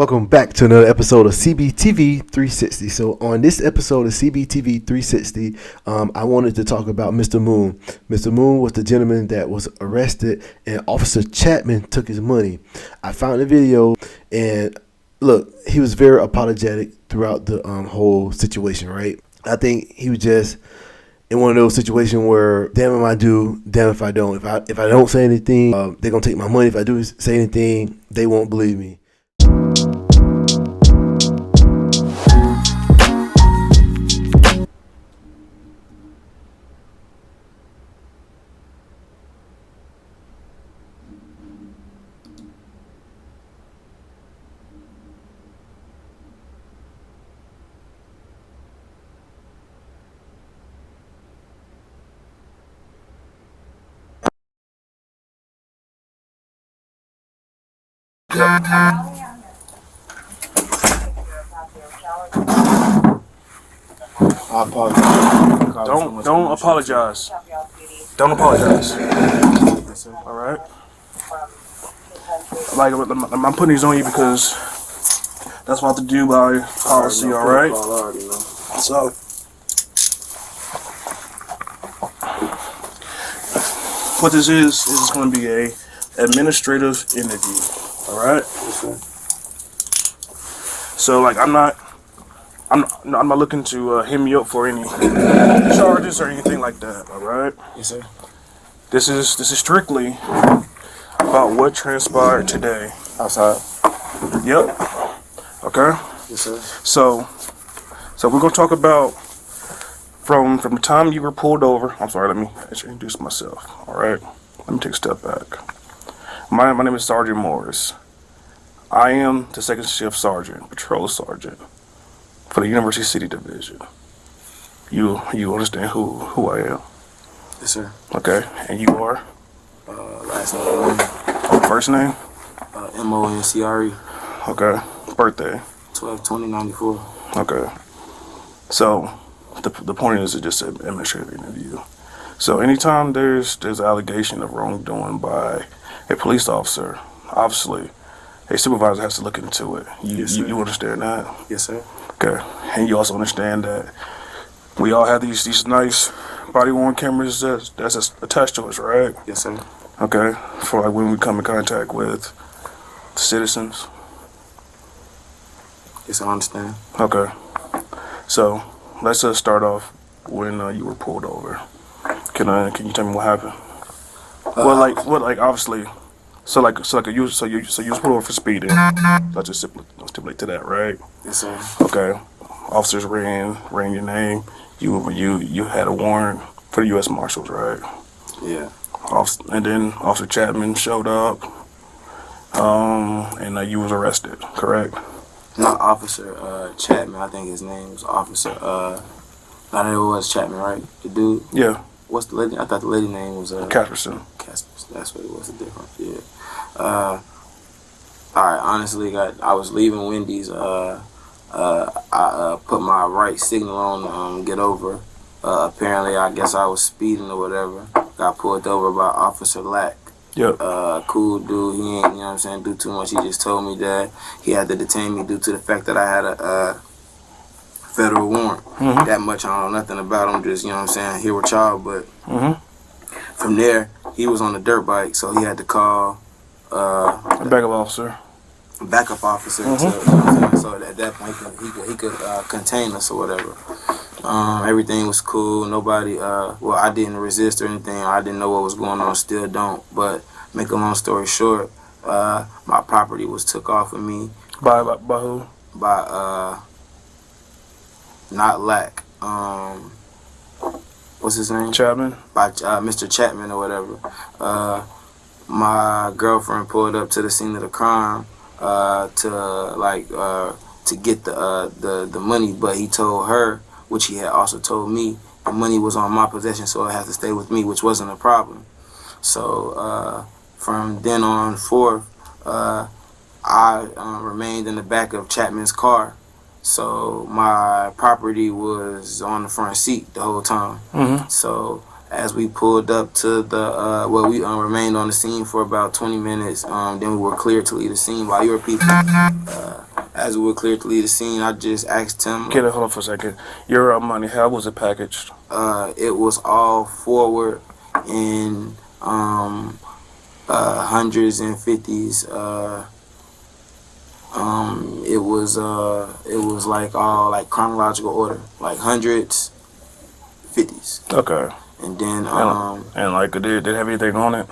Welcome back to another episode of CBTV 360. So on this episode of CBTV 360, I wanted to talk about Mr. Moon. Mr. Moon was the gentleman that was arrested and Officer Chapman took his money. I found the video and look, he was very apologetic throughout the whole situation, right? I think he was just in one of those situations where damn if I do, damn if I don't. If I don't say anything, they're going to take my money. If I do say anything, they won't believe me. I apologize. Don't apologize. Don't apologize. All right. Like I'm putting these on you because that's what I have to do by policy. All right. So what this is going to be a administrative interview. All right. So like I'm not looking to hit me up for any charges or anything like that. All right. Yes, sir. This is strictly about what transpired today. Outside. Yep. Okay. Yes, sir. So we're gonna talk about from the time you were pulled over. I'm sorry. Let me introduce myself. All right. Let me take a step back. My name is Sergeant Morris. I am the second shift sergeant, patrol sergeant for the University City Division. You understand who I am? Yes, sir. Okay, and you are? Last name. First name? MONCRE. Okay. Birthday? 12/20/94. Okay. So the point is to just an administrative interview. So anytime there's an allegation of wrongdoing by a police officer, obviously a supervisor has to look into it. You understand that? Yes, sir. Okay. And you also understand that we all have these nice body-worn cameras that's attached to us, right? Yes, sir. Okay. For like when we come in contact with the citizens. Yes, I understand. Okay. So let's just start off when you were pulled over. Can you tell me what happened? Obviously. So you was pulled over for speeding. Let's just stipulate to that, right? Yes, sir. Okay. Officers ran your name. You had a warrant for the U.S. Marshals, right? Yeah. And then Officer Chapman showed up, and you was arrested, correct? Not Officer Chapman. I think his name was Officer. Not that it was Chapman, right? The dude. Yeah. What's the lady? I thought the lady name was Casperson. That's what it was. The difference. Yeah. All right. Honestly, I was leaving Wendy's. I put my right signal on get over. Apparently, I guess I was speeding or whatever. Got pulled over by Officer Lack. Yep. Cool dude. He ain't, you know what I'm saying, do too much. He just told me that he had to detain me due to the fact that I had a federal warrant. Mm-hmm. That much I don't know nothing about him. Just, you know what I'm saying, here with y'all. But from there, he was on a dirt bike, so he had to call a backup officer. Backup officer. So at that point he could contain us or whatever. Everything was cool. Nobody. I didn't resist or anything. I didn't know what was going on. Still don't. But make a long story short, my property was took off of me. By who? By not Lack. What's his name? Chapman. By Mr. Chapman or whatever. My girlfriend pulled up to the scene of the crime to get the money, but he told her, which he had also told me, the money was on my possession, so it had to stay with me, which wasn't a problem. So from then on forth, I remained in the back of Chapman's car. So my property was on the front seat the whole time. Mm-hmm. So as we pulled up to the, we remained on the scene for about 20 minutes. Then we were cleared to leave the scene while your people as we were cleared to leave the scene, I just asked him. Get it, hold on for a second. Your money, how was it packaged? It was all forward in hundreds and fifties. It was like all like chronological order, like hundreds, 50s. Okay. And then and like did it have anything on it?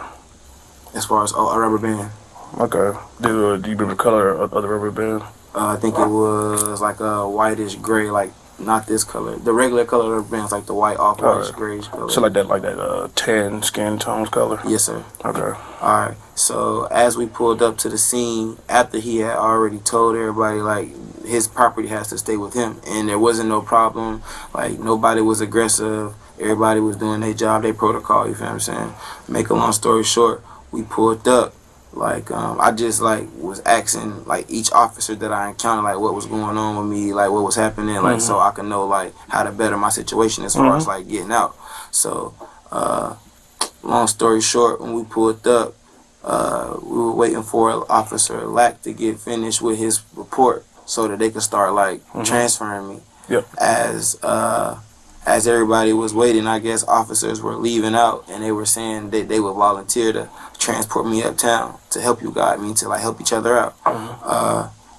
As far as a rubber band. Okay. Do you remember the color of the rubber band? I think it was like a whitish gray, like not this color. The regular color of the band is like the white off whitish grayish color. So like that tan skin tones color? Yes, sir. Okay. Alright. So as we pulled up to the scene, after he had already told everybody like his property has to stay with him, and there wasn't no problem, like nobody was aggressive, everybody was doing their job, their protocol, you feel what I'm saying? Make a long story short, we pulled up. Like I just like was asking like each officer that I encountered like what was going on with me, like what was happening, like so I could know like how to better my situation as far as like getting out. So long story short, when we pulled up, we were waiting for Officer Lack to get finished with his report so that they could start like transferring me. Yep. As everybody was waiting, I guess officers were leaving out, and they were saying that they would volunteer to transport me uptown to help you guys, to like help each other out.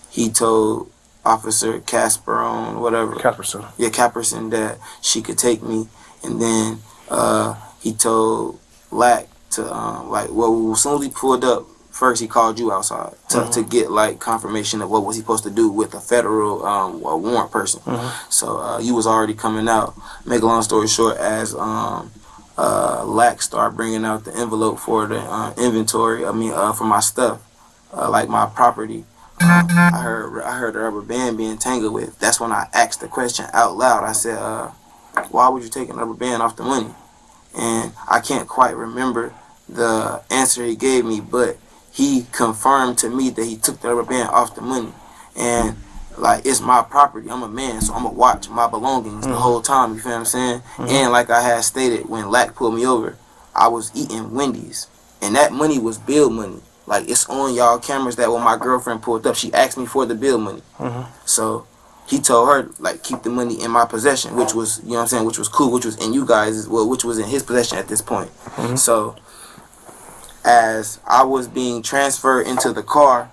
He told Officer Casperson, that she could take me, and then he told Lack to as soon as we pulled up, first he called you outside to get like confirmation of what was he supposed to do with a federal warrant person. So you was already coming out. Make a long story short, as Lack started bringing out the envelope for the inventory, for my stuff, like my property, I heard the rubber band being tangled with. That's when I asked the question out loud. I said, why would you take a rubber band off the money? And I can't quite remember the answer he gave me, but he confirmed to me that he took the rubber band off the money. And like, it's my property. I'm a man, so I'm going to watch my belongings the whole time, you feel what I'm saying? And like I had stated, when Lack pulled me over, I was eating Wendy's, and that money was bill money. Like, it's on y'all cameras that when my girlfriend pulled up, she asked me for the bill money. So he told her, like, keep the money in my possession, which was, you know what I'm saying, which was cool, which was in you guys, which was in his possession at this point. So as I was being transferred into the car,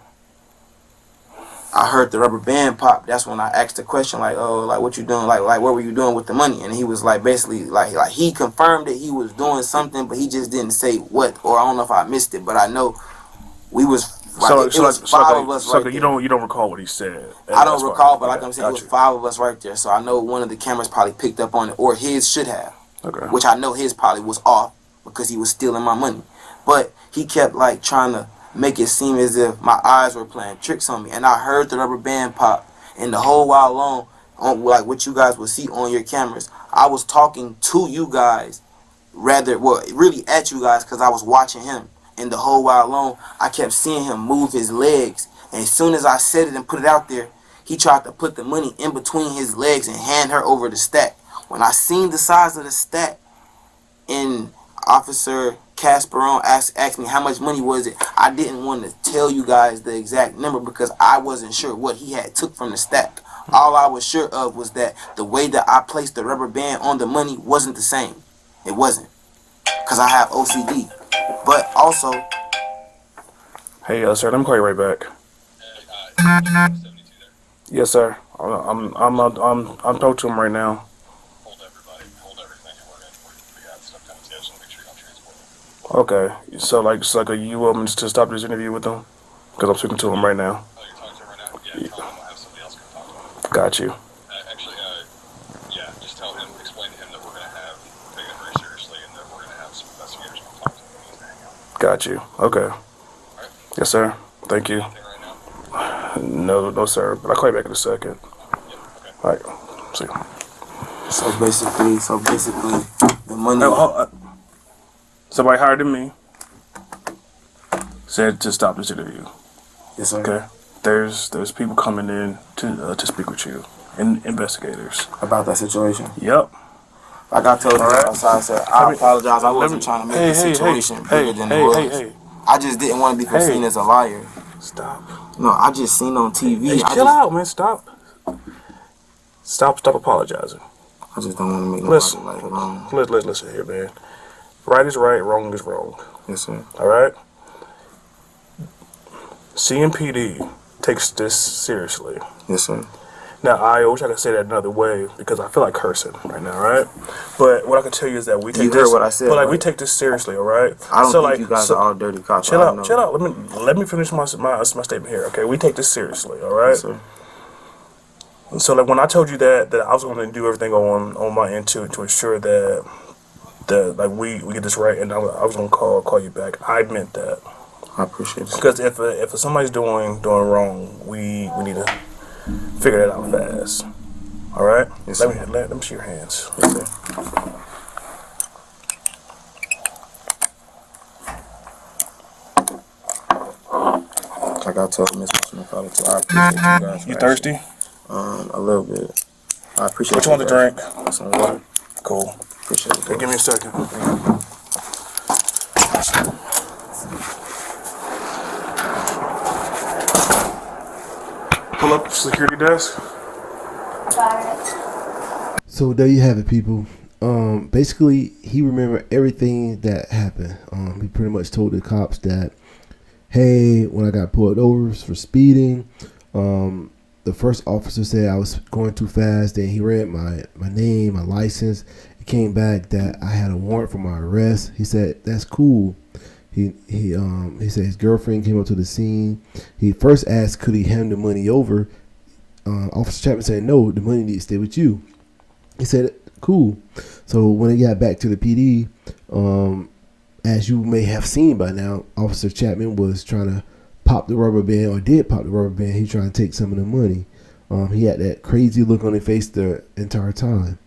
I heard the rubber band pop. That's when I asked the question, like, oh, like, what you doing? Like, what were you doing with the money? And he was like, basically, like he confirmed that he was doing something, but he just didn't say what, or I don't know if I missed it, but I know we was like, it was five of us right there. You don't recall what he said. I don't recall, but like I'm saying, it was five of us right there. So I know one of the cameras probably picked up on it, or his should have. Okay. Which I know his probably was off because he was stealing my money. But he kept like trying to make it seem as if my eyes were playing tricks on me, and I heard the rubber band pop, and the whole while long, on like what you guys will see on your cameras, I was talking to you guys, really at you guys, because I was watching him, and the whole while long, I kept seeing him move his legs, and as soon as I said it and put it out there, he tried to put the money in between his legs and hand her over the stack. When I seen the size of the stack, and Officer Casperon asked me how much money was it, I didn't want to tell you guys the exact number because I wasn't sure what he had took from the stack. All I was sure of was that the way that I placed the rubber band on the money wasn't the same. It wasn't, because I have OCD. But also, hey, sir, let me call you right back. Yes, sir. I'm talking to him right now. Okay, so like are you want me to stop this interview with him? Because I'm speaking to him right now. Oh, you're talking to him right now? Yeah, tell him I'll have somebody else come talk to him. Got you. Just tell him, explain to him that we're going to have, take it very seriously, and that we're going to have some investigators come talk to him. He's going to hang out. Got you. Okay. All right. Yes, sir. Thank you. Anything right now? No, sir. But I'll call you back in a second. Okay. All right. See. so basically, the money. Somebody higher than me said to stop this interview. Yes, sir. Okay. There's people coming in to speak with you, and investigators About that situation. Yep. Like I told you outside, I said, I apologize. I wasn't trying to make the situation bigger than it was. Hey. I just didn't want to be seen as a liar. Stop. No, I just seen on TV. Hey, chill out, man. Stop. Stop apologizing. I just don't want to make nobody like wrong. Listen here, man. Right is right, wrong is wrong. Yes, sir. All right? CMPD takes this seriously. Yes, sir. Now, I wish I could say that another way because I feel like cursing right now, right? But what I can tell you is that we take you heard what I said. But like we take this seriously, all right? I don't think you guys are all dirty cops. Chill out. Let me finish my statement here, okay? We take this seriously, all right? Yes, sir. So like when I told you that I was going to do everything on my end to ensure that like we get this right, and I was going to call you back. I meant that. I appreciate it. Because if somebody's doing wrong, we need to figure that out fast. All right? Yes, let me see your hands. Yes, sir. Like I told Mr. Smith, I appreciate you guys. You thirsty? A little bit. I appreciate. What you want to drink? Some water. Cool. Appreciate it. Okay, give me a second. Pull up security desk. So there you have it, people. Basically, he remembered everything that happened. He pretty much told the cops that, hey, when I got pulled over for speeding, the first officer said I was going too fast. Then he read my name, my license. It came back that I had a warrant for my arrest. He said, that's cool. He said his girlfriend came up to the scene. He first asked, could he hand the money over? Officer Chapman said, no, the money needs to stay with you. He said, cool. So when he got back to the PD, as you may have seen by now, Officer Chapman was trying to pop the rubber band, or did pop the rubber band. He trying to take some of the money. He had that crazy look on his face the entire time.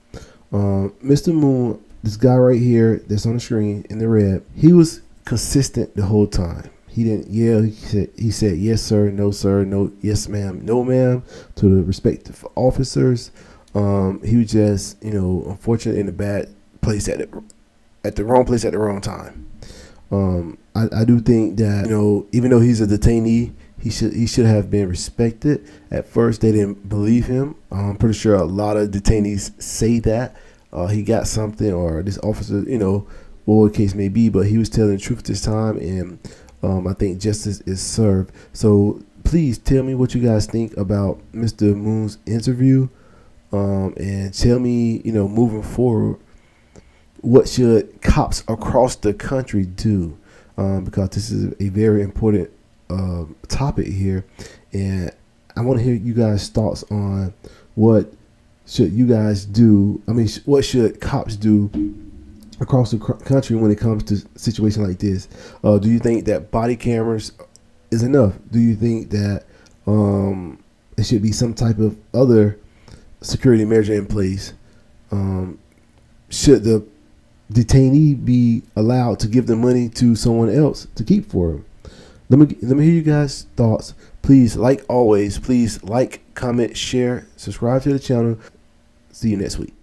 Mr. Moon, this guy right here that's on the screen in the red, he was consistent the whole time. He didn't yell. He said yes sir, no sir, no, yes ma'am, no ma'am to the respective officers. He was just, unfortunately in the bad place at the wrong place at the wrong time. I do think that, even though he's a detainee, he should have been respected. At first, they didn't believe him. I'm pretty sure a lot of detainees say that he got something, or this officer, what the case may be. But he was telling the truth this time, and I think justice is served. So please tell me what you guys think about Mr. Moon's interview, and tell me, moving forward, what should cops across the country do? Because this is a very important topic here, and I want to hear you guys' thoughts on what should you guys do. I mean, what should cops do across the country when it comes to a situation like this? Do you think that body cameras is enough? Do you think that there should be some type of other security measure in place? Should the detainee be allowed to give the money to someone else to keep for him? Let me hear you guys' thoughts. Please, like always, please like, comment, share, subscribe to the channel. See you next week.